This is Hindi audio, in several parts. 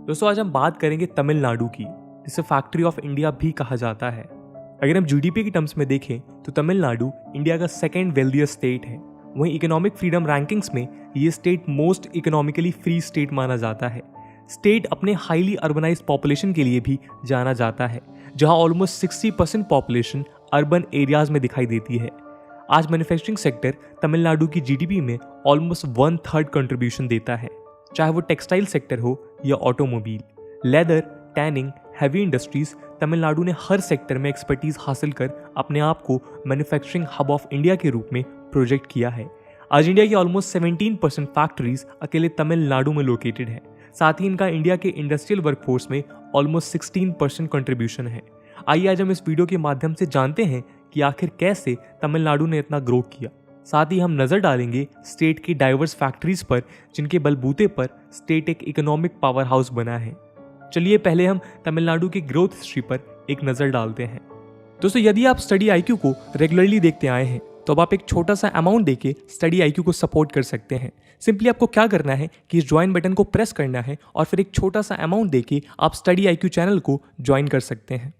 दोस्तों आज हम बात करेंगे तमिलनाडु की, जिसे फैक्ट्री ऑफ इंडिया भी कहा जाता है। अगर हम जीडीपी की टर्म्स में देखें तो तमिलनाडु इंडिया का सेकेंड वेल्दिएस्ट स्टेट है। वहीं इकोनॉमिक फ्रीडम रैंकिंग्स में ये state most economically free state माना जाता है। स्टेट अपने हाईली अर्बनाइज्ड पॉपुलेशन के लिए भी जाना जाता है, जहां ऑलमोस्ट 60% पॉपुलेशन अर्बन एरियाज में दिखाई देती है। आज मैन्युफैक्चरिंग सेक्टर तमिलनाडु की जीडीपी में ऑलमोस्ट 1/3 कंट्रीब्यूशन देता है, चाहे वो टेक्सटाइल सेक्टर हो या automobile, leather, tanning, heavy industries. Tamil Nadu ने हर सेक्टर में एक्सपर्टीज हासिल कर अपने आप को मैन्युफैक्चरिंग हब ऑफ इंडिया के रूप में प्रोजेक्ट किया है। आज इंडिया की ऑलमोस्ट 17% फैक्ट्रीज अकेले तमिलनाडु में लोकेटेड है। साथ ही इनका इंडिया के इंडस्ट्रियल वर्कफोर्स में ऑलमोस्ट 16% कंट्रीब्यूशन है। आइए आज हम इस वीडियो के माध्यम से जानते हैं कि आखिर कैसे तमिलनाडु ने इतना ग्रो किया। साथ ही हम नजर डालेंगे स्टेट की डाइवर्स फैक्ट्रीज पर, जिनके बलबूते पर स्टेट एक इकोनॉमिक पावर हाउस बना है। चलिए पहले हम तमिलनाडु की ग्रोथ हिस्ट्री पर एक नजर डालते हैं। दोस्तों यदि आप स्टडी आईक्यू को रेगुलरली देखते आए हैं तो अब आप एक छोटा सा अमाउंट देके स्टडी आईक्यू को सपोर्ट कर सकते हैं। सिंपली आपको क्या करना है कि इस ज्वाइन बटन को प्रेस करना है और फिर एक छोटा सा अमाउंट देके आप स्टडी आईक्यू चैनल को ज्वाइन कर सकते हैं।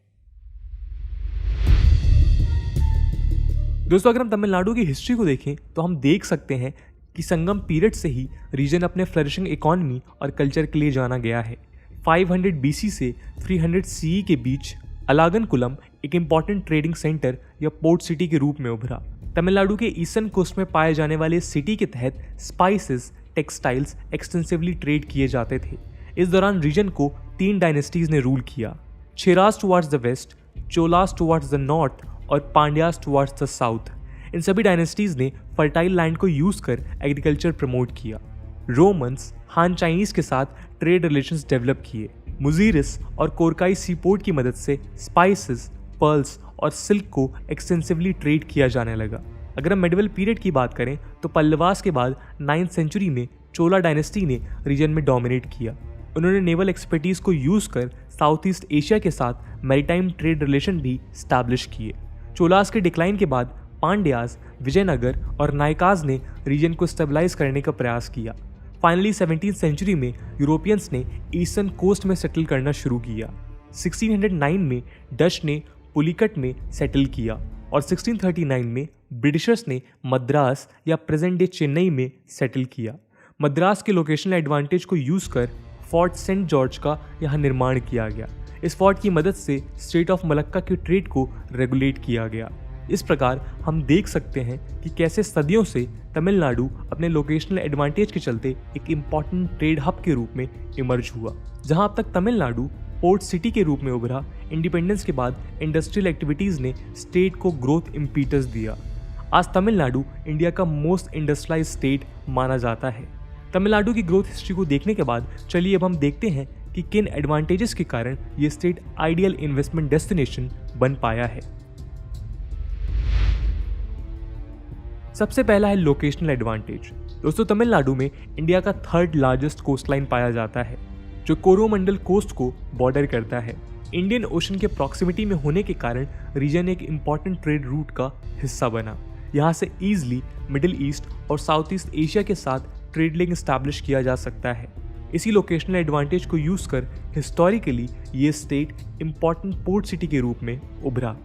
दोस्तों अगर हम तमिलनाडु की हिस्ट्री को देखें तो हम देख सकते हैं कि संगम पीरियड से ही रीजन अपने फ्लरिशिंग इकोनॉमी और कल्चर के लिए जाना गया है। 500 BC से 300 CE के बीच अलागनकुलम एक इम्पॉर्टेंट ट्रेडिंग सेंटर या पोर्ट सिटी के रूप में उभरा। तमिलनाडु के ईस्टर्न कोस्ट में पाए जाने वाले सिटी के तहत स्पाइसेस, टेक्सटाइल्स एक्सटेंसिवली ट्रेड किए जाते थे। इस दौरान रीजन को 3 डायनेस्टीज ने रूल किया, Cheras towards the west, Cholas towards the north और पांड्यास टुवर्ड्स द साउथ। इन सभी डायनेस्टीज ने फर्टाइल लैंड को यूज कर एग्रीकल्चर प्रमोट किया। रोमन्स हान चाइनीज के साथ ट्रेड रिलेशंस डेवलप किए। मुजीरिस और कोरकाई सी पोर्ट की मदद से स्पाइसेस, पर्ल्स और सिल्क को एक्सटेंसिवली ट्रेड किया जाने लगा। अगर हम मेडिवल पीरियड की बात करें तो पल्लवास के बाद 9th सेंचुरी में चोला डायनेस्टी ने रीजन में डोमिनेट किया। उन्होंने नेवल एक्सपर्टीज को यूज कर साउथ ईस्ट एशिया के साथ मैरीटाइम ट्रेड रिलेशन भी स्टैब्लिश किए। चोलास के डिक्लाइन के बाद पांड्यास, विजयनगर और नायकाज ने रीजन को स्टेबलाइज करने का प्रयास किया। फाइनली 17th सेंचुरी में यूरोपियंस ने ईस्टर्न कोस्ट में सेटल करना शुरू किया। 1609 में डच ने पुलिकट में सेटल किया और 1639 में ब्रिटिशर्स ने मद्रास या प्रेजेंट डे चेन्नई में सेटल किया। मद्रास के लोकेशनल एडवांटेज को यूज कर फोर्ट सेंट जॉर्ज का यहाँ निर्माण किया गया। इस फोर्ट की मदद से स्टेट ऑफ मलक्का की ट्रेड को रेगुलेट किया गया। इस प्रकार हम देख सकते हैं कि कैसे सदियों से तमिलनाडु अपने लोकेशनल एडवांटेज के चलते एक इम्पॉर्टेंट ट्रेड हब के रूप में इमर्ज हुआ। जहां अब तक तमिलनाडु पोर्ट सिटी के रूप में उभरा, इंडिपेंडेंस के बाद इंडस्ट्रियल एक्टिविटीज ने स्टेट को ग्रोथ इम्पीटस दिया। आज तमिलनाडु इंडिया का मोस्ट इंडस्ट्रियलाइज्ड स्टेट माना जाता है। तमिलनाडु की ग्रोथ हिस्ट्री को देखने के बाद चलिए अब हम देखते हैं कि किन एडवांटेजेस के कारण ये स्टेट आइडियल इन्वेस्टमेंट डेस्टिनेशन बन पाया है। सबसे पहला है लोकेशनल एडवांटेज। दोस्तों तमिलनाडु में इंडिया का 3rd लार्जेस्ट कोस्टलाइन पाया जाता है, जो कोरोमंडल कोस्ट को बॉर्डर करता है। इंडियन ओशन के प्रॉक्सिमिटी में होने के कारण रीजन एक इम्पॉर्टेंट ट्रेड रूट का हिस्सा बना। यहाँ से ईजिली मिडिल ईस्ट और साउथ ईस्ट एशिया के साथ ट्रेड लिंक स्टैब्लिश किया जा सकता है। इसी लोकेशनल एडवांटेज को यूज कर हिस्टोरिकली ये स्टेट इम्पॉर्टेंट पोर्ट सिटी के रूप में उभरा।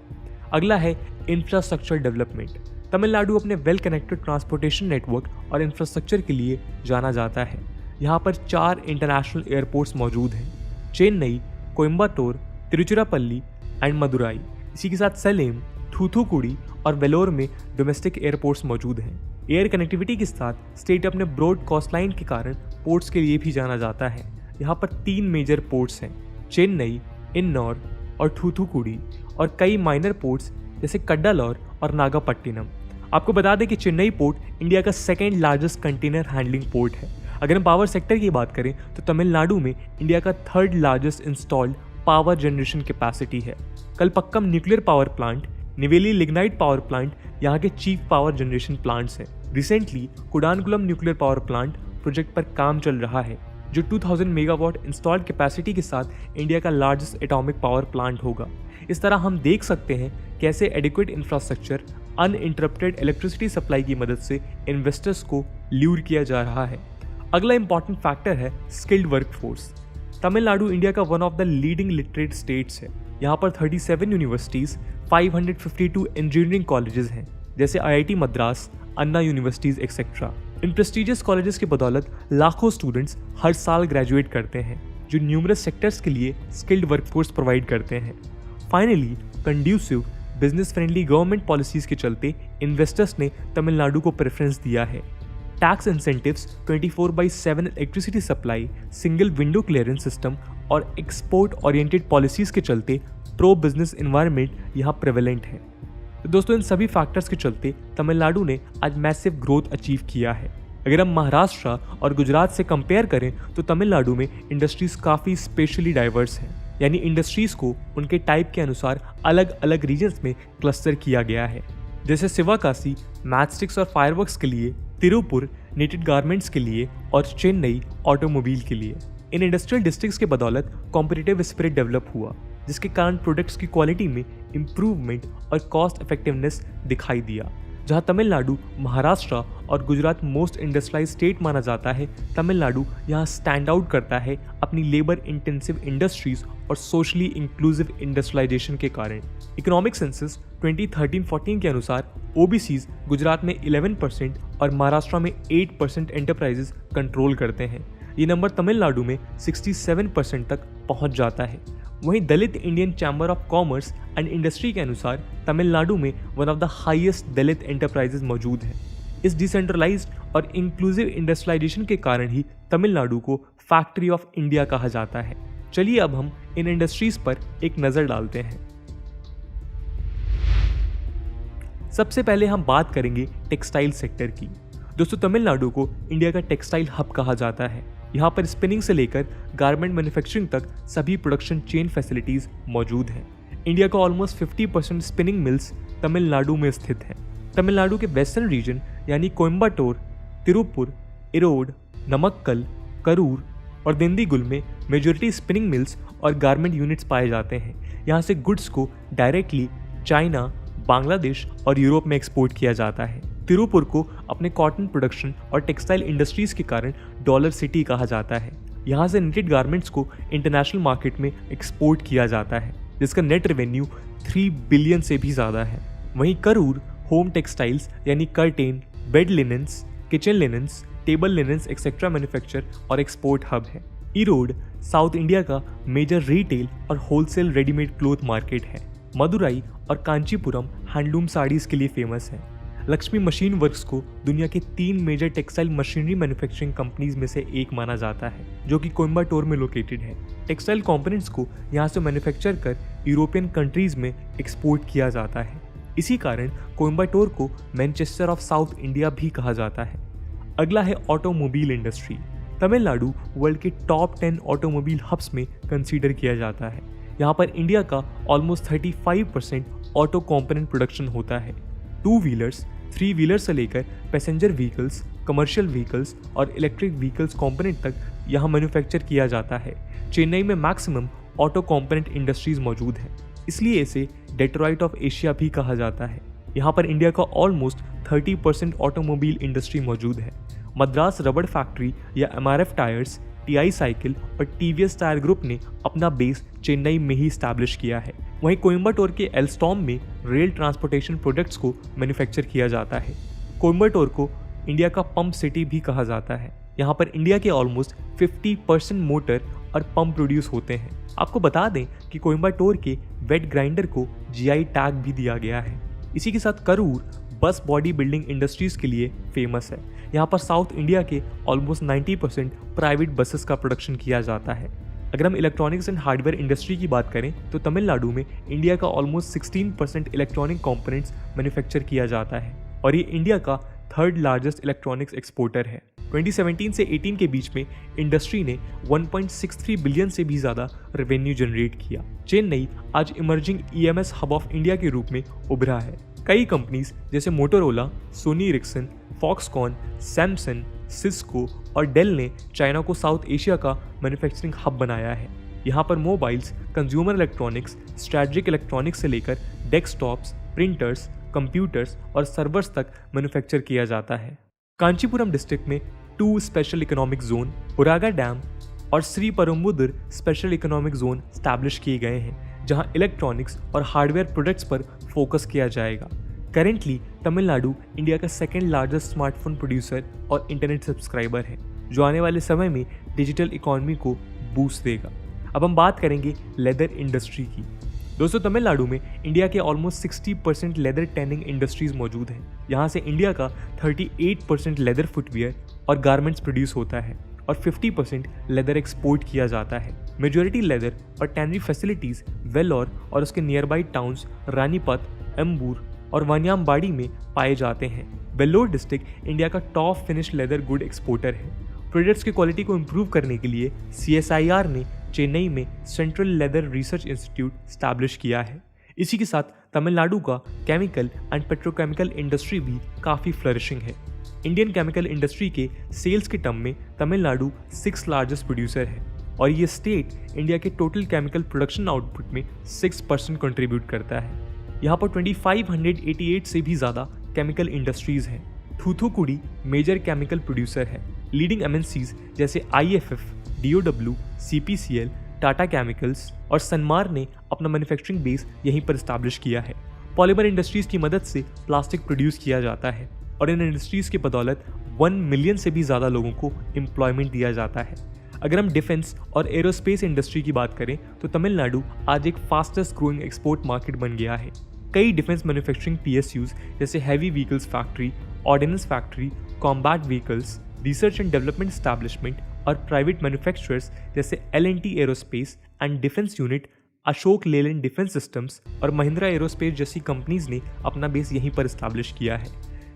अगला है इंफ्रास्ट्रक्चर डेवलपमेंट। तमिलनाडु अपने वेल कनेक्टेड ट्रांसपोर्टेशन नेटवर्क और इंफ्रास्ट्रक्चर के लिए जाना जाता है। यहाँ पर 4 इंटरनेशनल एयरपोर्ट्स मौजूद हैं, चेन्नई, कोयम्बटूर, तिरुचिरापल्ली एंड मदुराई। इसी के साथ सलेम, थूथुकुडी और वेलोर में डोमेस्टिक एयरपोर्ट्स मौजूद हैं। एयर कनेक्टिविटी के साथ स्टेट अपने ब्रॉड कोस्टलाइन के कारण पोर्ट्स के लिए भी जाना जाता है। यहाँ पर 3 मेजर पोर्ट्स हैं, चेन्नई, इन्नौर और थूथुकुडी, और कई माइनर पोर्ट्स जैसे कड्डालोर और नागापट्टिनम। आपको बता दें कि चेन्नई पोर्ट इंडिया का 2nd largest container handling port है। अगर हम पावर सेक्टर की बात करें तो तमिलनाडु में इंडिया का 3rd largest installed power generation capacity है। Kalpakkam nuclear power plant, Neyveli lignite power plant यहाँ के चीफ पावर जनरेशन प्लांट्स हैं। Recently Kudankulam nuclear power plant project पर काम चल रहा है, जो 2000 मेगावाट इंस्टॉल्ड कैपेसिटी के साथ इंडिया का लार्जेस्ट एटॉमिक पावर प्लांट होगा। इस तरह हम देख सकते हैं कैसे adequate infrastructure, uninterrupted electricity supply की मदद से इन्वेस्टर्स को ल्यूर किया जा रहा है। अगला इंपॉर्टेंट फैक्टर है स्किल्ड वर्कफोर्स। तमिलनाडु इंडिया का one of the leading literate states है। यहाँ पर 37 यूनिवर्सिटीज, 552 इंजीनियरिंग कॉलेजेस हैं, जैसे IIT मद्रास, अन्ना यूनिवर्सिटीज एक्सेट्रा। इन प्रेस्टिजियस कॉलेजेस की बदौलत लाखों स्टूडेंट्स हर साल ग्रेजुएट करते हैं, जो न्यूमरस सेक्टर्स के लिए स्किल्ड वर्कफोर्स प्रोवाइड करते हैं। Finally, conducive business friendly government policies के चलते इन्वेस्टर्स ने तमिलनाडु को प्रेफरेंस दिया है। Tax incentives, 24/7 electricity supply, single window clearance system और एक्सपोर्ट ओरिएंटेड पॉलिसीज के चलते प्रो बिजनेस एनवायरनमेंट यहाँ प्रेवेलेंट है। तो दोस्तों, इन सभी फैक्टर्स के चलते तमिलनाडु ने आज मैसिव ग्रोथ अचीव किया है। अगर हम महाराष्ट्र और गुजरात से कंपेयर करें तो तमिलनाडु में इंडस्ट्रीज काफ़ी स्पेशली डाइवर्स हैं, यानी इंडस्ट्रीज को उनके टाइप के अनुसार अलग अलग रीजन्स में क्लस्टर किया गया है। जैसे शिवाकाशी मैचस्टिक्स और फायरवर्क्स के लिए, तिरुपुर नेटेड गारमेंट्स के लिए और चेन्नई ऑटोमोबाइल के लिए। इन इंडस्ट्रियल डिस्ट्रिक्ट्स के बदौलत कॉम्पिटिटिव स्पिरिट डेवलप हुआ, जिसके कारण प्रोडक्ट्स की क्वालिटी में इम्प्रूवमेंट और कॉस्ट इफेक्टिवनेस दिखाई दिया। जहां तमिलनाडु, महाराष्ट्र और गुजरात मोस्ट इंडस्ट्रियलाइज स्टेट माना जाता है, तमिलनाडु यहां स्टैंड आउट करता है अपनी लेबर इंटेंसिव इंडस्ट्रीज और सोशली इंक्लूसिव इंडस्ट्रियलाइजेशन के कारण। इकोनॉमिक सेंसस 2013-14 के अनुसार OBCs गुजरात में 11% और महाराष्ट्र में 8% एंटरप्राइजेस कंट्रोल करते हैं। ये नंबर तमिलनाडु में 67% तक पहुंच जाता है। वहीं Dalit Indian chamber of commerce and industry के अनुसार तमिलनाडु में one of the highest Dalit enterprises मौजूद हैं। इस डिसेंट्रलाइज्ड और इंक्लूसिव इंडस्ट्रियलाइजेशन के कारण ही तमिलनाडु को फैक्ट्री ऑफ इंडिया कहा जाता है। चलिए अब हम इन इंडस्ट्रीज पर एक नज़र डालते हैं। सबसे पहले हम बात करेंगे टेक्सटाइल सेक्टर की। दोस्तों, तमिलनाडु को इंडिया का टेक्सटाइल हब कहा जाता है। यहाँ पर स्पिनिंग से लेकर गारमेंट मैन्युफैक्चरिंग तक सभी प्रोडक्शन चेन फैसिलिटीज मौजूद हैं। इंडिया का ऑलमोस्ट 50% स्पिनिंग मिल्स तमिलनाडु में स्थित हैं। तमिलनाडु के वेस्टर्न रीजन यानी कोयम्बटूर, तिरुपुर, इरोड, नमक्कल, करूर और दिंडीगुल में मेजॉरिटी स्पिनिंग मिल्स और गारमेंट यूनिट्स पाए जाते हैं। यहाँ से गुड्स को डायरेक्टली चाइना, बांग्लादेश और यूरोप में एक्सपोर्ट किया जाता है। तिरुपुर को अपने कॉटन प्रोडक्शन और टेक्सटाइल इंडस्ट्रीज के कारण डॉलर सिटी कहा जाता है। यहाँ से निटेड गारमेंट्स को इंटरनेशनल मार्केट में एक्सपोर्ट किया जाता है, जिसका नेट रेवेन्यू 3 बिलियन से भी ज़्यादा है। वहीं करूर होम टेक्सटाइल्स यानी curtain, bed linens, kitchen linens, table linens etcetera manufacture और एक्सपोर्ट हब है। इरोड साउथ इंडिया का मेजर रिटेल और होलसेल रेडीमेड क्लोथ मार्केट है। मदुराई और कांचीपुरम हैंडलूम साड़ीज के लिए फेमस है। लक्ष्मी मशीन वर्क्स को दुनिया के 3 major textile machinery manufacturing companies में से एक माना जाता है, जो कि कोयम्बटूर में लोकेटेड है। टेक्सटाइल कंपोनेंट्स को यहाँ से मैन्युफैक्चर कर यूरोपियन कंट्रीज में एक्सपोर्ट किया जाता है। इसी कारण कोयम्बटूर को मैनचेस्टर ऑफ साउथ इंडिया भी कहा जाता है। अगला है ऑटोमोबाइल इंडस्ट्री। तमिलनाडु वर्ल्ड के टॉप 10 ऑटोमोबाइल हब्स में कंसीडर किया जाता है। यहाँ पर इंडिया का ऑलमोस्ट 35% ऑटो कॉम्पोनेंट प्रोडक्शन होता है। 2 व्हीलर्स, 3 व्हीलर्स से लेकर पैसेंजर व्हीकल्स, कमर्शियल व्हीकल्स और इलेक्ट्रिक व्हीकल्स कॉम्पोनेंट तक यहाँ मैन्युफैक्चर किया जाता है। चेन्नई में मैक्सिमम ऑटो कॉम्पोनेंट इंडस्ट्रीज मौजूद है, इसलिए इसे डेट्रॉइट ऑफ एशिया भी कहा जाता है। यहाँ पर इंडिया का ऑलमोस्ट 30% ऑटोमोबाइल इंडस्ट्री मौजूद है। मद्रास रबड़ फैक्ट्री या MRF टायर्स, TI साइकिल और TVS टायर ग्रुप ने अपना बेस चेन्नई में ही स्टैब्लिश किया है। वहीं कोयम्बटूर के एल्स्टॉम में रेल ट्रांसपोर्टेशन प्रोडक्ट्स को मैन्युफैक्चर किया जाता है। कोयम्बटूर को इंडिया का पंप सिटी भी कहा जाता है। यहाँ पर इंडिया के ऑलमोस्ट 50% मोटर और पंप प्रोड्यूस होते हैं। आपको बता दें कि कोयम्बटूर के वेट ग्राइंडर को GI टैग भी दिया गया है। इसी के साथ करूर बस बॉडी बिल्डिंग इंडस्ट्रीज के लिए फेमस है। यहाँ पर साउथ इंडिया के ऑलमोस्ट 90% प्राइवेट बसेस का प्रोडक्शन किया जाता है। अगर हम इलेक्ट्रॉनिक्स एंड हार्डवेयर इंडस्ट्री की बात करें तो तमिलनाडु में इंडिया का ऑलमोस्ट 16% इलेक्ट्रॉनिक कंपोनेंट्स मैन्युफैक्चर किया जाता है और ये इंडिया का 3rd लार्जेस्ट इलेक्ट्रॉनिक्स एक्सपोर्टर है। 2017 से 18 के बीच में इंडस्ट्री ने 1.63 बिलियन से भी ज़्यादा रेवेन्यू जनरेट किया। चेन्नई आज emerging EMS hub of India के रूप में उभरा है। कई कंपनीज जैसे Motorola, Sony Ericsson, Foxconn, Samsung, Cisco और डेल ने चाइना को साउथ एशिया का मैन्युफैक्चरिंग हब बनाया है। यहाँ पर mobiles, consumer electronics, strategic electronics से लेकर डेस्कटॉप्स, प्रिंटर्स, कंप्यूटर्स और सर्वर्स तक मैन्युफैक्चर किया जाता है। कांचीपुरम डिस्ट्रिक्ट में 2 special economic zone, Oragadam, और Sriperumbudur special economic zone establish किए गए हैं, जहां इलेक्ट्रॉनिक्स और हार्डवेयर प्रोडक्ट्स पर फोकस किया जाएगा। करेंटली तमिलनाडु इंडिया का सेकेंड लार्जेस्ट स्मार्टफोन प्रोड्यूसर और इंटरनेट सब्सक्राइबर है, जो आने वाले समय में डिजिटल इकोनॉमी को बूस्ट देगा। अब हम बात करेंगे लेदर इंडस्ट्री की। दोस्तों, तमिलनाडु में इंडिया के ऑलमोस्ट 60% लेदर टैनिंग इंडस्ट्रीज मौजूद हैं। यहाँ से इंडिया का 38% लेदर फुटवियर और गारमेंट्स प्रोड्यूस होता है और 50% लेदर एक्सपोर्ट किया जाता है। मेजॉरिटी लेदर और टैनरी फैसिलिटीज वेल्लोर और उसके नियर बाई टाउन्स रानीपत, एम्बूर और वानियामबाड़ी में पाए जाते हैं। वेल्लोर डिस्ट्रिक्ट इंडिया का top finish leather good exporter है। प्रोडक्ट्स की क्वालिटी को इम्प्रूव करने के लिए CSIR ने चेन्नई में central leather research institute establish किया है। इसी के साथ तमिलनाडु का केमिकल एंड पेट्रोकेमिकल इंडस्ट्री भी काफ़ी फ्लरिशिंग है। इंडियन केमिकल इंडस्ट्री के सेल्स के टर्म में तमिलनाडु 6th लार्जेस्ट प्रोड्यूसर है और ये स्टेट इंडिया के टोटल केमिकल प्रोडक्शन आउटपुट में 6% कंट्रीब्यूट करता है। यहाँ पर 2588 से भी ज़्यादा केमिकल इंडस्ट्रीज हैं। थूथुकुडी मेजर केमिकल प्रोड्यूसर है। लीडिंग MNCs जैसे IFF, DOW, CPCL, Tata chemicals और सनमार ने अपना मैन्युफैक्चरिंग बेस यहीं पर स्टैब्लिश किया है। पॉलीमर इंडस्ट्रीज की मदद से प्लास्टिक प्रोड्यूस किया जाता है और इन इंडस्ट्रीज की बदौलत 1 मिलियन से भी ज़्यादा लोगों को एम्प्लॉयमेंट दिया जाता है। अगर हम डिफेंस और एरोस्पेस इंडस्ट्री की बात करें तो तमिलनाडु आज एक फास्टेस्ट ग्रोइंग एक्सपोर्ट मार्केट बन गया है। कई डिफेंस मैन्युफैक्चरिंग PSUs जैसे heavy vehicles factory, ordnance factory, combat vehicles, research and development establishment और प्राइवेट मैन्युफैक्चरर्स जैसे L&T aerospace and defence unit, Ashok Leyland defence systems और महिंद्रा एरोस्पेस जैसी कंपनीज ने अपना बेस यहीं पर एस्टैब्लिश किया है।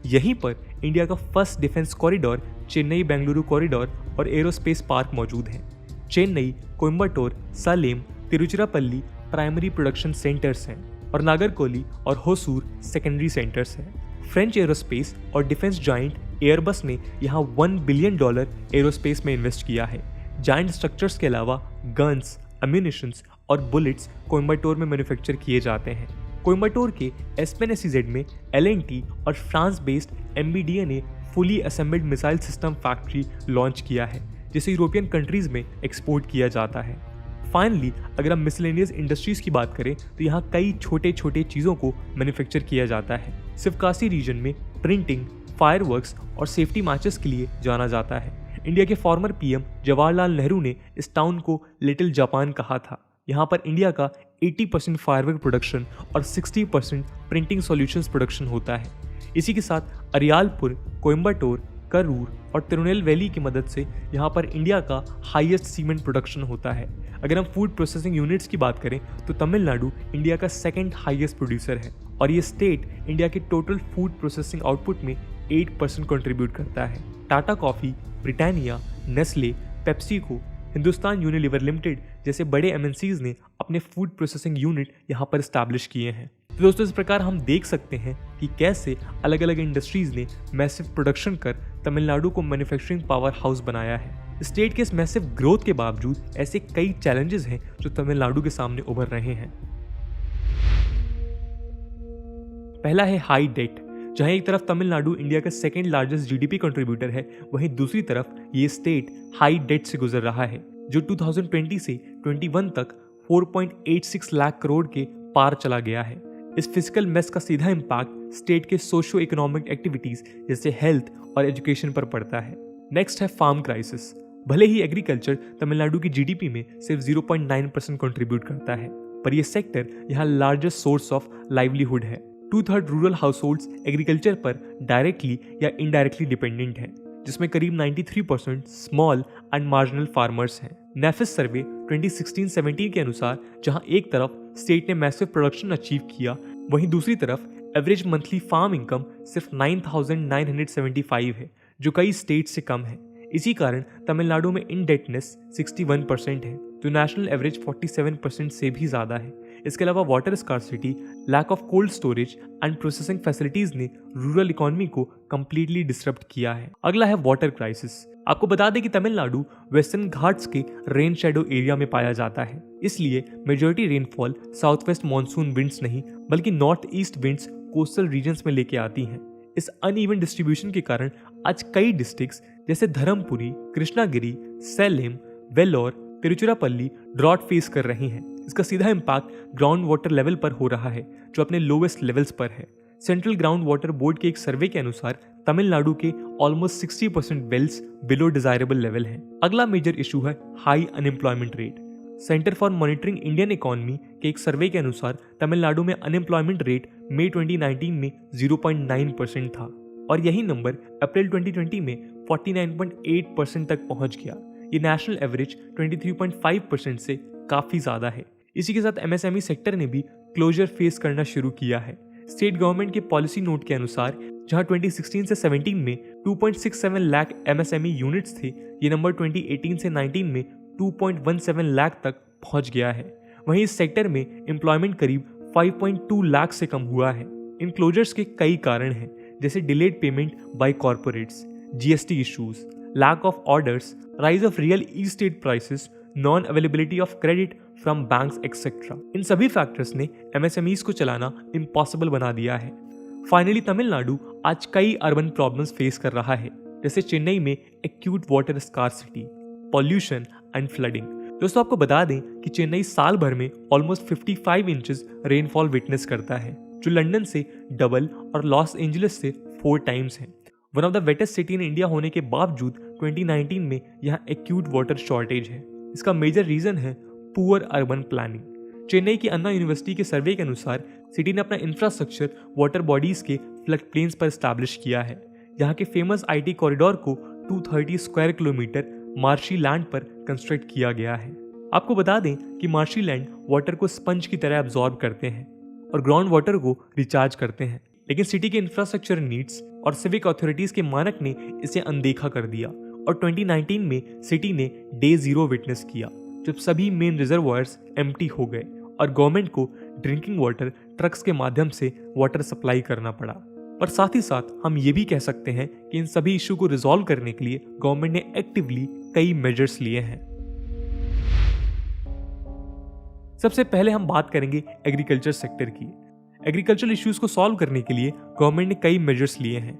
यहीं पर इंडिया का first defence corridor Chennai Bengaluru corridor और एरोस्पेस पार्क मौजूद है। Chennai, Coimbatore, Salem, Tiruchirappalli primary production centres हैं और नागरकोली और होसूर सेकेंडरी सेंटर्स हैं। फ्रेंच एरोस्पेस और डिफेंस जाइंट एयरबस ने यहाँ $1 बिलियन एरोस्पेस में इन्वेस्ट किया है। जाइंट स्ट्रक्चर्स के अलावा गन्स, अम्यूनिशंस और बुलेट्स कोयम्बटूर में मैन्युफैक्चर किए जाते हैं। कोयम्बटूर के SPNSEZ में L&T और फ्रांस बेस्ड MBDA ने fully assembled missile system factory launch किया है, जिसे यूरोपियन कंट्रीज में एक्सपोर्ट किया जाता है। फाइनली, अगर हम मिसलेनियस इंडस्ट्रीज की बात करें तो यहाँ कई छोटे छोटे चीज़ों को मैन्युफैक्चर किया जाता है। सिवकासी रीजन में प्रिंटिंग, फायरवर्क्स और सेफ्टी मैचेस के लिए जाना जाता है। इंडिया के फॉर्मर PM जवाहरलाल नेहरू ने इस टाउन को लिटिल जापान कहा था। यहाँ पर इंडिया का 80% फायरवर्क प्रोडक्शन और 60% प्रिंटिंग सॉल्यूशंस प्रोडक्शन होता है। इसी के साथ अरियालपुर, कोयम्बटूर, करूर और तिरुनेलवेली की मदद से यहाँ पर इंडिया का हाईएस्ट सीमेंट प्रोडक्शन होता है। अगर हम फूड प्रोसेसिंग यूनिट्स की बात करें तो तमिलनाडु इंडिया का सेकंड हाईएस्ट प्रोड्यूसर है और ये स्टेट इंडिया के टोटल फूड प्रोसेसिंग आउटपुट में 8% कंट्रीब्यूट करता है। Tata coffee, Britannia, Nestle, PepsiCo, Hindustan Unilever limited जैसे बड़े MNCs ने अपने फूड प्रोसेसिंग यूनिट यहाँ पर स्टैब्लिश किए हैं। तो दोस्तों, इस प्रकार हम देख सकते हैं कि कैसे अलग अलग इंडस्ट्रीज ने मैसिव प्रोडक्शन कर तमिलनाडु को मैन्युफैक्चरिंग पावर हाउस बनाया है। स्टेट के इस मैसिव ग्रोथ के बावजूद ऐसे कई चैलेंजेस हैं जो तमिलनाडु के सामने उभर रहे हैं। पहला है हाई डेट। जहां एक तरफ तमिलनाडु इंडिया का सेकेंड लार्जेस्ट GDP कंट्रीब्यूटर है, वहीं दूसरी तरफ ये स्टेट हाई डेट से गुजर रहा है, जो 2020 से 21 तक 4.86 लाख करोड़ के पार चला गया है। इस फिजिकल मेस का सीधा इम्पैक्ट स्टेट के सोशो इकोनॉमिक एक्टिविटीज जैसे हेल्थ और एजुकेशन पर पड़ता है। नेक्स्ट है फार्म क्राइसिस। भले ही एग्रीकल्चर तमिलनाडु की GDP में सिर्फ 0.9% कंट्रीब्यूट करता है, पर यह सेक्टर यहाँ लार्जेस्ट सोर्स ऑफ लाइवलीहुड है। 2/3 रूरल हाउसहोल्ड्स एग्रीकल्चर पर डायरेक्टली या इनडायरेक्टली डिपेंडेंट हैं, जिसमें करीब 93% स्मॉल एंड मार्जिनल फार्मर्स हैं। नेफिस सर्वे 2016-17 के अनुसार जहां एक तरफ स्टेट ने मैसिव प्रोडक्शन अचीव किया, वहीं दूसरी तरफ एवरेज मंथली फार्म इनकम सिर्फ 9,975 है, जो कई स्टेट से कम है। इसी कारण तमिलनाडु में इनडेटनेस 61% है, जो नेशनल एवरेज 47% से भी ज़्यादा है। इसके अलावा water scarcity, lack of cold storage and processing facilities ने रूरल इकोनॉमी को कंप्लीटली डिसरप्ट किया है। अगला है वाटर क्राइसिस। आपको बता दें कि तमिलनाडु वेस्टर्न घाट्स के रेन शेडो एरिया में पाया जाता है, इसलिए majority rainfall south west monsoon winds नहीं बल्कि north east winds coastal regions में लेके आती हैं। इस अनइवन डिस्ट्रीब्यूशन के कारण आज कई डिस्ट्रिक्ट्स जैसे धर्मपुरी, कृष्णागिरी, सैलेम, वेल्लोर, तिरुचिरापल्ली ड्रॉट फेस कर रही हैं। इसका सीधा इम्पैक्ट ग्राउंड वाटर लेवल पर हो रहा है, जो अपने लोवेस्ट लेवल्स पर है। सेंट्रल ग्राउंड वाटर बोर्ड के एक सर्वे के अनुसार तमिलनाडु के almost 60% wells below desirable level हैं। अगला मेजर इशू है high unemployment rate. Centre for monitoring Indian economy के एक सर्वे के अनुसार तमिलनाडु में अनएम्प्लॉयमेंट रेट मई 2019 में 0.9% था और यही नंबर अप्रैल 2020 में 49.8% तक पहुंच गया। ये नेशनल एवरेज 23.5% से काफी ज्यादा है। इसी के साथ एमएसएमई सेक्टर ने भी क्लोजर फेस करना शुरू किया है। स्टेट गवर्नमेंट के पॉलिसी नोट के अनुसार जहां 2016 से 17 में 2.67 लाख एमएसएमई यूनिट्स थे, ये नंबर 2018 से 19 में 2.17 लाख तक पहुंच गया है। वहीं इस सेक्टर में एम्प्लॉयमेंट करीब 5.2 लाख से कम हुआ है। इन क्लोजर्स के कई कारण हैं, जैसे delayed payment by corporates, GST issues, lack of orders, rise of real estate prices, non availability of credit from banks etcetera. इन सभी फैक्टर्स ने एमएसएमईज को चलाना इम्पॉसिबल बना दिया है। फाइनली तमिलनाडु आज कई अर्बन प्रॉब्लम्स फेस कर रहा है, जैसे चेन्नई में acute water scarcity, pollution and flooding. दोस्तों, आपको बता दें कि चेन्नई साल भर में ऑलमोस्ट 55 इंचेस रेनफॉल विटनेस करता है, जो लंदन से डबल और लॉस एंजलिस से 4 टाइम्स है। One of the wettest city in India होने के बावजूद 2019 में यहाँ एक्यूट वाटर शॉर्टेज है। इसका मेजर रीजन है पुअर अर्बन प्लानिंग। चेन्नई की अन्ना यूनिवर्सिटी के सर्वे के अनुसार सिटी ने अपना इंफ्रास्ट्रक्चर वाटर बॉडीज के फ्लड प्लेन्स पर एस्टैब्लिश किया है। यहाँ के फेमस आईटी कॉरिडोर को 230 स्क्वायर किलोमीटर मार्शी लैंड पर कंस्ट्रक्ट किया गया है। आपको बता दें कि मार्शी लैंड वाटर को स्पंज की तरह एब्जॉर्ब करते हैं और ग्राउंड वाटर को रिचार्ज करते हैं, लेकिन सिटी के इंफ्रास्ट्रक्चर नीड्स और सिविक अथॉरिटीज के मानक ने इसे अनदेखा कर दिया और 2019 में सिटी ने डे 0 विटनेस किया, जब सभी मेन रिजर्वॉयर्स एम्प्टी हो गए और गवर्नमेंट को ड्रिंकिंग वाटर ट्रक्स के माध्यम से वाटर सप्लाई करना पड़ा। और साथ ही साथ हम ये भी कह सकते हैं कि इन सभी इशू को रिजॉल्व करने के लिए गवर्नमेंट ने एक्टिवली कई मेजर्स लिए हैं। सबसे पहले हम बात करेंगे एग्रीकल्चर सेक्टर की। एग्रीकल्चरल इश्यूज को सॉल्व करने के लिए गवर्नमेंट ने कई मेजर्स लिए हैं,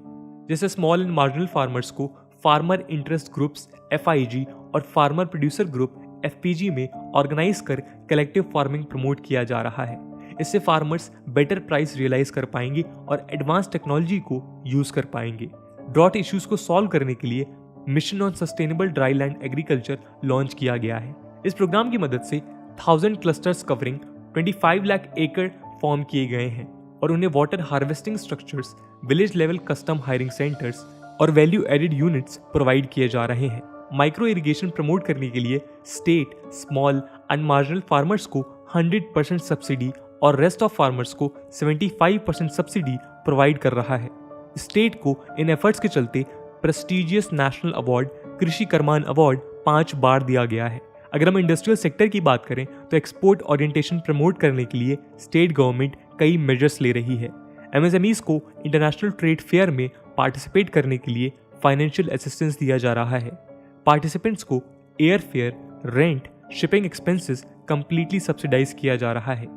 जैसे स्मॉल एंड मार्जिनल फार्मर्स को फार्मर इंटरेस्ट ग्रुप्स FIG और फार्मर प्रोड्यूसर ग्रुप FPG में ऑर्गेनाइज कर कलेक्टिव फार्मिंग प्रमोट किया जा रहा है। इससे फार्मर्स बेटर प्राइस रियलाइज कर पाएंगे और एडवांस टेक्नोलॉजी को यूज कर पाएंगे। ड्रॉट इश्यूज को सॉल्व करने के लिए mission on sustainable dry land agriculture launch किया गया है। इस प्रोग्राम की मदद से 1000 क्लस्टर्स कवरिंग 25 लाख एकड़ फॉर्म किए गए हैं और उन्हें water harvesting structures, village level custom hiring centres और वैल्यू एडेड यूनिट्स प्रोवाइड किए जा रहे हैं। माइक्रो इरिगेशन प्रमोट करने के लिए state small and marginal farmers को 100% सब्सिडी और रेस्ट ऑफ फार्मर्स को 75% सब्सिडी प्रोवाइड कर रहा है। स्टेट को इन एफर्ट्स के चलते प्रेस्टिजियस नेशनल अवार्ड कृषि कर्मान अवार्ड 5 बार दिया गया है। अगर हम इंडस्ट्रियल सेक्टर की बात करें तो एक्सपोर्ट ओरिएंटेशन प्रमोट करने के लिए स्टेट गवर्नमेंट कई मेजर्स ले रही है। एमएसएमईज को इंटरनेशनल ट्रेड फेयर में पार्टिसिपेट करने के लिए फाइनेंशियल असिस्टेंस दिया जा रहा है। पार्टिसिपेंट्स को air fare, rent, shipping expenses completely subsidise किया जा रहा है।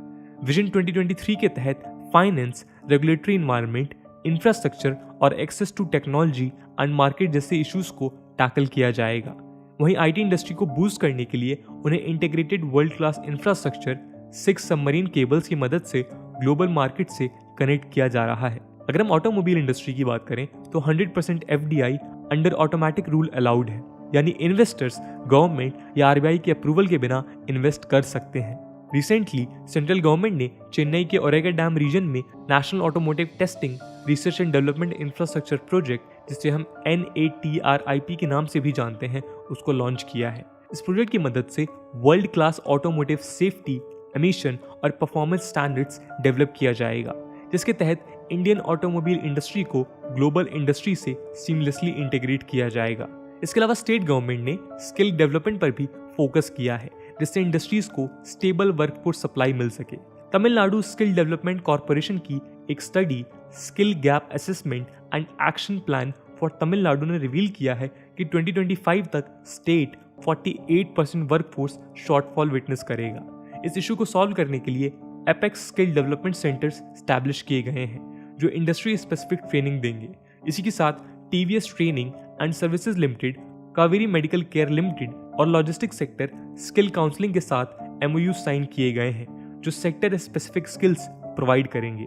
विजन 2023 के तहत फाइनेंस, रेगुलेटरी एनवायरनमेंट, इंफ्रास्ट्रक्चर और access to technology and market जैसे इश्यूज को टैकल किया जाएगा। वहीं आईटी इंडस्ट्री को बूस्ट करने के लिए उन्हें integrated world class infrastructure 6 submarine cables की मदद से ग्लोबल मार्केट से कनेक्ट किया जा रहा है। अगर हम ऑटोमोबाइल इंडस्ट्री की बात करें तो 100% FDI under automatic rule allowed है, यानी इन्वेस्टर्स गवर्नमेंट या RBI के अप्रूवल के बिना इन्वेस्ट कर सकते हैं। रिसेंटली सेंट्रल गवर्नमेंट ने चेन्नई के ओरेगा डैम रीजन में national automotive testing research and development infrastructure project, जिसे हम NATRIP के नाम से भी जानते हैं, उसको लॉन्च किया है। इस प्रोजेक्ट की मदद से world class automotive safety, emission और परफॉर्मेंस स्टैंडर्ड्स डेवलप किया जाएगा, जिसके तहत इंडियन ऑटोमोबाइल इंडस्ट्री को ग्लोबल इंडस्ट्री से सीमलेसली इंटीग्रेट किया जाएगा। इसके अलावा स्टेट गवर्नमेंट ने स्किल डेवलपमेंट पर भी फोकस किया है, जिससे इंडस्ट्रीज को स्टेबल वर्कफोर्स सप्लाई मिल सके। तमिलनाडु स्किल डेवलपमेंट कॉर्पोरेशन की एक study skill gap assessment and action plan for Tamil Nadu ने रिवील किया है कि 2025 तक स्टेट 48% वर्कफोर्स शॉर्टफॉल विटनेस करेगा। इस इशू को सॉल्व करने के लिए apex skill development centres establish किए गए हैं, जो इंडस्ट्री स्पेसिफिक ट्रेनिंग देंगे। इसी के साथ TVS training and services limited Kaveri medical care limited और लॉजिस्टिक सेक्टर स्किल काउंसलिंग के साथ MOU साइन किए गए हैं जो सेक्टर स्पेसिफिक स्किल्स प्रोवाइड करेंगे।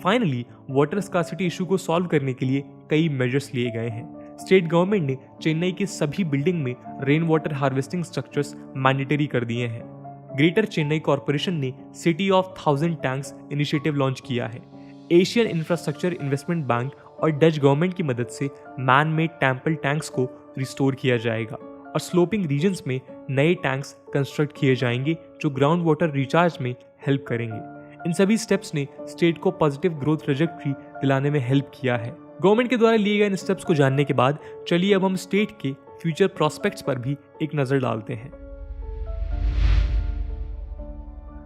फाइनली वाटर स्कार्सिटी इशू को सॉल्व करने के लिए कई मेजर्स लिए गए हैं। स्टेट गवर्नमेंट ने चेन्नई के सभी बिल्डिंग में rain water harvesting structures mandatory कर दिए हैं। ग्रेटर चेन्नई कॉर्पोरेशन ने city of 1000 tanks initiative launch किया है। एशियन इंफ्रास्ट्रक्चर इन्वेस्टमेंट बैंक और डच गवर्नमेंट की मदद से मैन मेड टेम्पल टैंक्स को रिस्टोर किया जाएगा और स्लोपिंग रीजन्स में नए टैंक्स कंस्ट्रक्ट किए जाएंगे जो ग्राउंड वाटर रिचार्ज में हेल्प करेंगे। इन सभी स्टेप्स ने स्टेट को पॉजिटिव ग्रोथ ट्रैजेक्टरी दिलाने में हेल्प किया है। गवर्नमेंट के द्वारा लिए गए इन स्टेप्स को जानने के बाद चलिए अब हम स्टेट के फ्यूचर प्रोस्पेक्ट्स पर भी एक नजर डालते हैं।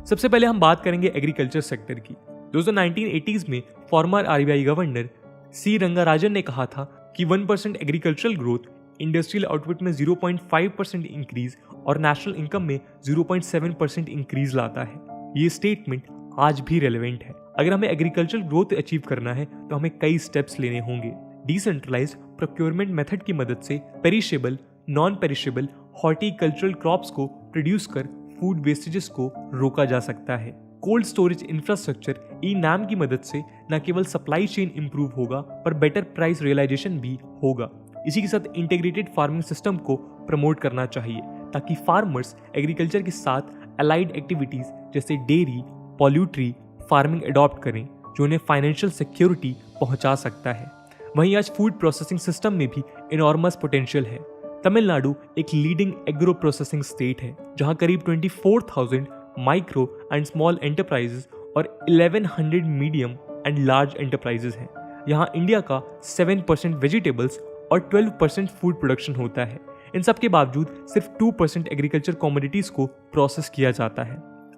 सबसे पहले हम बात करेंगे एग्रीकल्चर सेक्टर की। दोस्तों 1980s में farmer RBI governor C Rangarajan ने कहा था कि 1% एग्रीकल्चरल ग्रोथ इंडस्ट्रियल आउटपुट में 0.5% इंक्रीज और नेशनल इनकम में 0.7% इंक्रीज लाता है। ये स्टेटमेंट आज भी रेलेवेंट है। अगर हमें एग्रीकल्चरल ग्रोथ अचीव करना है तो हमें कई स्टेप्स लेने होंगे। डिसेंट्रलाइज्ड प्रोक्योरमेंट मेथड की मदद से perishable, non perishable horticultural crops को प्रोड्यूस कर फूड वेस्टेजेस को रोका जा सकता है। कोल्ड स्टोरेज इंफ्रास्ट्रक्चर ई-नाम की मदद से न केवल सप्लाई चेन इंप्रूव होगा पर बेटर प्राइस रियलाइजेशन भी होगा। इसी के साथ इंटीग्रेटेड फार्मिंग सिस्टम को प्रमोट करना चाहिए ताकि फार्मर्स एग्रीकल्चर के साथ अलाइड एक्टिविटीज जैसे डेयरी, पोल्ट्री फार्मिंग अडॉप्ट करें जो उन्हें फाइनेंशियल सिक्योरिटी पहुंचा सकता है। वहीं आज फूड प्रोसेसिंग सिस्टम में भी इनॉर्मस पोटेंशियल है। तमिलनाडु एक लीडिंग एग्रो प्रोसेसिंग स्टेट है जहां करीब 24,000 माइक्रो एंड स्मॉल एंटरप्राइजेस और 1100 मीडियम एंड लार्ज एंटरप्राइजेस हैं। यहां इंडिया का 7% वेजिटेबल्स और 12% फूड प्रोडक्शन होता है। इन सब के बावजूद सिर्फ 2% एग्रीकल्चर कमोडिटीज को प्रोसेस किया जाता है।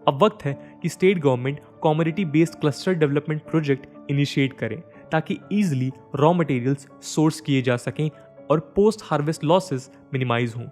अब वक्त है कि state government commodity based cluster development project initiate करे ताकि इजीली रॉ मटेरियल्स सोर्स किए जा सकें और पोस्ट हार्वेस्ट लॉसेस मिनिमाइज हों।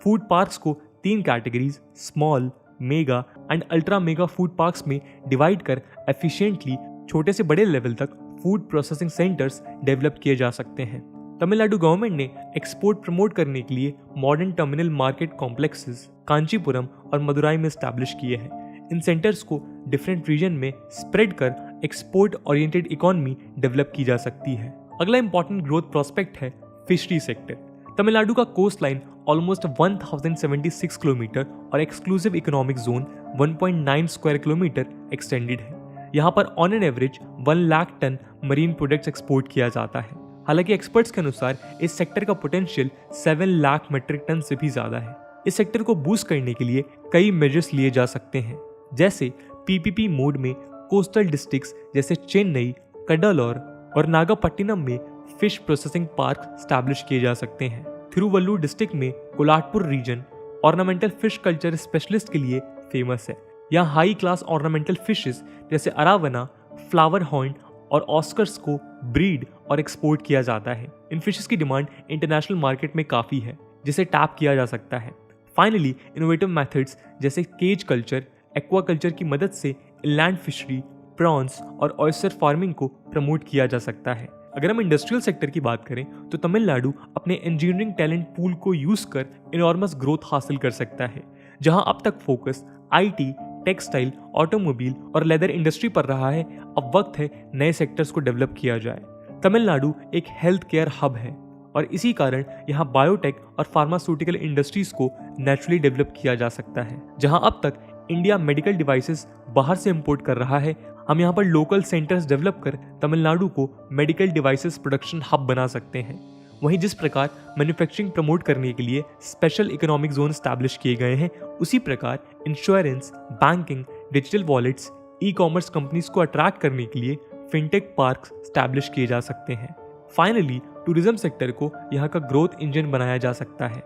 फूड पार्क्स को 3 categories small, mega and ultra mega food parks में डिवाइड कर एफिशिएंटली छोटे से बड़े लेवल तक फूड प्रोसेसिंग सेंटर्स डेवलप किए जा सकते हैं। तमिलनाडु गवर्नमेंट ने एक्सपोर्ट प्रमोट करने के लिए modern terminal market complexes Kanchipuram और मदुराई में स्टैब्लिश किए हैं। इन सेंटर्स को डिफरेंट रीजन में स्प्रेड कर एक्सपोर्ट ओरिएंटेड इकोनॉमी डेवलप की जा सकती है। अगला इंपॉर्टेंट ग्रोथ प्रोस्पेक्ट है फिशरी सेक्टर। तमिलनाडु का कोस्ट लाइन ऑलमोस्ट 1076 किलोमीटर और exclusive economic zone 1.9 square kilometre extended है। यहाँ पर on an average 1 lakh ton marine products export किया जाता है। हालांकि एक्सपर्ट्स के अनुसार इस सेक्टर का पोटेंशियल 7 लाख मीट्रिक टन से भी ज्यादा है। इस सेक्टर को बूस्ट करने के लिए कई मेजर्स लिए जा सकते हैं, जैसे PPP मोड में कोस्टल डिस्ट्रिक्ट्स जैसे चेन्नई, कडलौर और नागापट्टिनम में फिश प्रोसेसिंग पार्क स्टैब्लिश किए जा सकते हैं। थिरुवल्लुर डिस्ट्रिक्ट में Kolatpur region ornamental fish culture specialist के लिए फेमस है। यहाँ हाई क्लास ऑर्नामेंटल फिशेस जैसे अरावना, फ्लावर हॉर्न और ऑस्कर्स को ब्रीड और एक्सपोर्ट किया जाता है। इन फिशेस की डिमांड इंटरनेशनल मार्केट में काफ़ी है जिसे टैप किया जा सकता है। फाइनली इनोवेटिव मेथड्स जैसे केज कल्चर, एक्वा कल्चर की मदद से इंलैंड फिशरी, प्रॉन्स और ऑयस्टर फार्मिंग को प्रमोट किया जा सकता है। अगर हम इंडस्ट्रियल सेक्टर की बात करें तो तमिलनाडु अपने इंजीनियरिंग टैलेंट पूल को यूज कर इनॉर्मस ग्रोथ हासिल कर सकता है। जहां अब तक फोकस IT, टेक्सटाइल, ऑटोमोबाइल और लेदर इंडस्ट्री पर रहा है, अब वक्त है नए सेक्टर्स को डेवलप किया जाए। तमिलनाडु एक हेल्थ केयर हब है और इसी कारण यहाँ बायोटेक और फार्मास्यूटिकल इंडस्ट्रीज को नेचुरली डेवलप किया जा सकता है। जहां अब तक इंडिया मेडिकल डिवाइसेस बाहर से इंपोर्ट कर रहा है, हम यहाँ पर लोकल सेंटर्स डेवलप कर तमिलनाडु को मेडिकल डिवाइसेस प्रोडक्शन हब बना सकते हैं। वहीं जिस प्रकार मैन्युफैक्चरिंग प्रमोट करने के लिए स्पेशल इकोनॉमिक जोन स्टैब्लिश किए गए हैं, उसी प्रकार insurance, banking, digital wallets, e-commerce companies को अट्रैक्ट करने के लिए फिनटेक पार्क्स स्टैब्लिश किए जा सकते हैं। फाइनली टूरिज्म सेक्टर को यहाँ का ग्रोथ इंजन बनाया जा सकता है।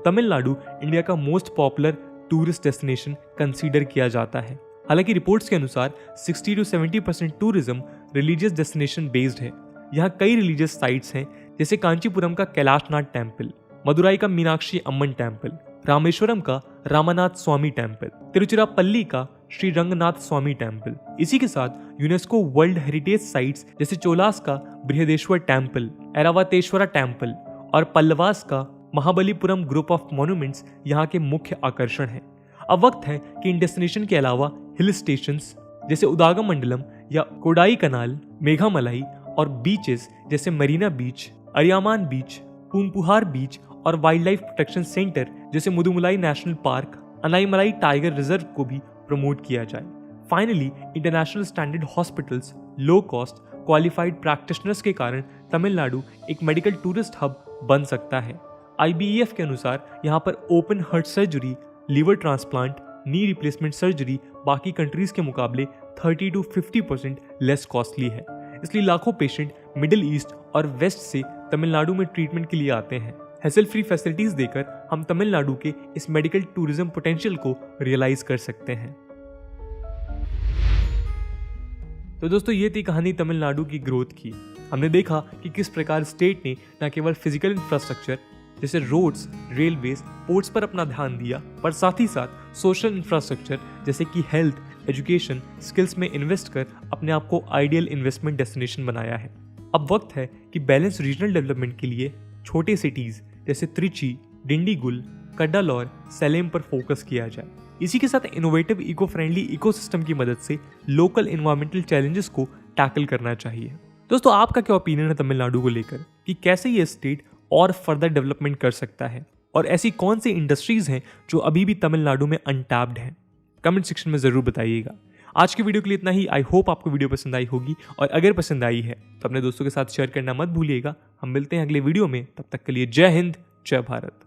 तमिलनाडु इंडिया का most popular tourist destination consider किया जाता है। हालांकि रिपोर्ट्स के अनुसार 60 to 70% tourism religious destination based है। यहाँ कई रिलीजियस साइट्स हैं जैसे कांचीपुरम का कैलाशनाथ टेम्पल, मदुराई का मीनाक्षी अम्मन टेम्पल, रामेश्वरम का रामानाथ स्वामी टेम्पल, तिरुचिरापल्ली का श्री रंगनाथ स्वामी टेम्पल। इसी के साथ यूनेस्को वर्ल्ड हेरिटेज साइट्स जैसे चोलास का बृहदेश्वर टेम्पल, ऐरावतेश्वरा टेम्पल और पल्लवास का महाबलीपुरम ग्रुप ऑफ मॉन्यूमेंट्स यहाँ के मुख्य आकर्षण हैं। अब वक्त है कि इन डेस्टिनेशन के अलावा हिल स्टेशंस जैसे उदागमंडलम या कोडाई कनाल, मेघामलाई और बीचेस जैसे मरीना बीच, अरियामान बीच, पूनपुहार बीच और वाइल्ड लाइफ प्रोटेक्शन सेंटर जैसे Mudumalai national park, Anaimalai tiger reserve को भी प्रमोट किया जाए। Finally, international standard hospitals, low cost qualified practitioners के कारण तमिलनाडु एक मेडिकल टूरिस्ट हब बन सकता है। IBEF के अनुसार यहाँ पर open heart surgery, liver transplant, knee replacement surgery बाकी कंट्रीज के मुकाबले 30 to 50% लेस कॉस्टली है। इसलिए लाखों पेशेंट मिडिल ईस्ट और वेस्ट से तमिलनाडु में ट्रीटमेंट के लिए आते हैं। हैसल फ्री फैसिलिटीज देकर हम तमिलनाडु के इस मेडिकल टूरिज्म पोटेंशियल को रियलाइज कर सकते हैं। तो दोस्तों, ये थी कहानी तमिलनाडु की ग्रोथ की। हमने देखा कि किस प्रकार स्टेट ने न केवल फिजिकल इंफ्रास्ट्रक्चर जैसे रोड्स, रेलवेज, पोर्ट्स पर अपना ध्यान दिया, पर साथ ही साथ सोशल इंफ्रास्ट्रक्चर जैसे कि हेल्थ, एजुकेशन, स्किल्स में इन्वेस्ट कर अपने आप को आइडियल इन्वेस्टमेंट डेस्टिनेशन बनाया है। अब वक्त है कि बैलेंस रीजनल डेवलपमेंट के लिए छोटे सिटीज जैसे त्रिची, डिंडीगुल, कड्डालौर, सलेम पर फोकस किया जाए। इसी के साथ इनोवेटिव इको फ्रेंडली इकोसिस्टम की मदद से लोकल एनवायरमेंटल चैलेंजेस को टैकल करना चाहिए। दोस्तों, आपका क्या ओपिनियन है तमिलनाडु को लेकर कि कैसे ये स्टेट और फर्दर डेवलपमेंट कर सकता है, और ऐसी कौन सी इंडस्ट्रीज हैं जो अभी भी तमिलनाडु में अनटैप्ड हैं? कमेंट सेक्शन में जरूर बताइएगा। आज की वीडियो के लिए इतना ही। आई होप आपको वीडियो पसंद आई होगी, और अगर पसंद आई है तो अपने दोस्तों के साथ शेयर करना मत भूलिएगा। हम मिलते हैं अगले वीडियो में, तब तक के लिए जय हिंद, जय भारत।